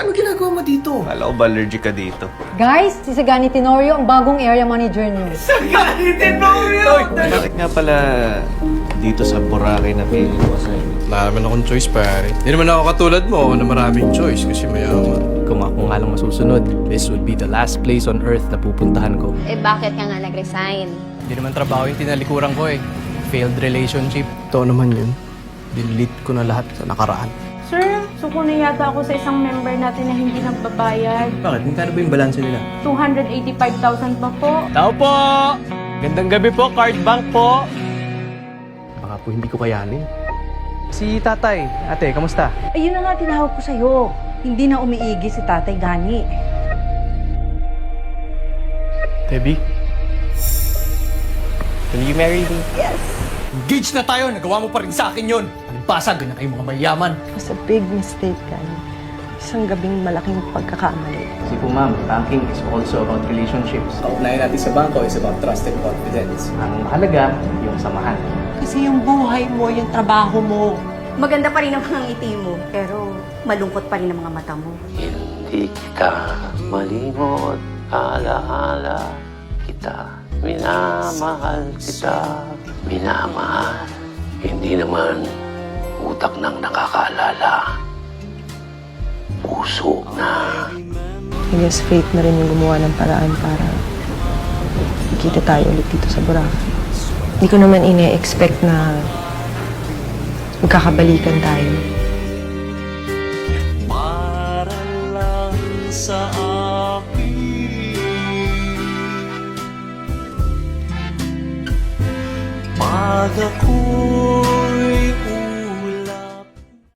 Ano ginagawa mo dito? Kala ko ba allergic ka dito? Guys, si Sagani Tenorio ang bagong area manager niyo. Sagani Tenorio! Bakit nga pala dito sa Boracay na feeling mo sa'yo? Wala naman akong choice, pare. Hindi naman ako katulad mo na maraming choice kasi mayaman. Kung ako nga lang masusunod, this would be the last place on earth na pupuntahan ko. Eh bakit ka nga nag-resign? Hindi naman trabaho yung tinalikuran ko eh. Failed relationship. Ito naman yun. Delete ko na lahat sa nakaraan. Sir, suko na yata ako sa isang member natin na hindi nagbabayad. Bakit? Magkano ba yung balanse nila? 285,000 pa po. Tao po! Gandang gabi po, card bank po! Baka po hindi ko kayanin. Si tatay, ate, kamusta? Ayun na nga tinawag ko sa'yo. Hindi na umiigi si Tatay Gani. Debbie? Will you marry me? Engage na tayo! Nagawa mo pa rin sa akin yun! Palibasa, ganyan kayong mga mayaman. It was a big mistake, Gani. Isang gabing malaking pagkakamali. Si po ma'am, banking is also about relationships. Unahin natin sa bangko is about trust and confidence. Ang mahalaga, yung samahan. Kasi yung buhay mo, yung trabaho mo. Maganda pa rin ang mga ngiti mo, pero malungkot pa rin ang mga mata mo. Hindi kita malimot, alaala kita, minamahal kita, minamahal. Hindi naman utak ng nakakaalala, puso na. I guess fate na rin yung gumawa ng paraan para kita tayo ulit dito sa Boracay. Hindi ko naman ine-expect na magkakabalikan tayo. Para lang sa akin, pag ako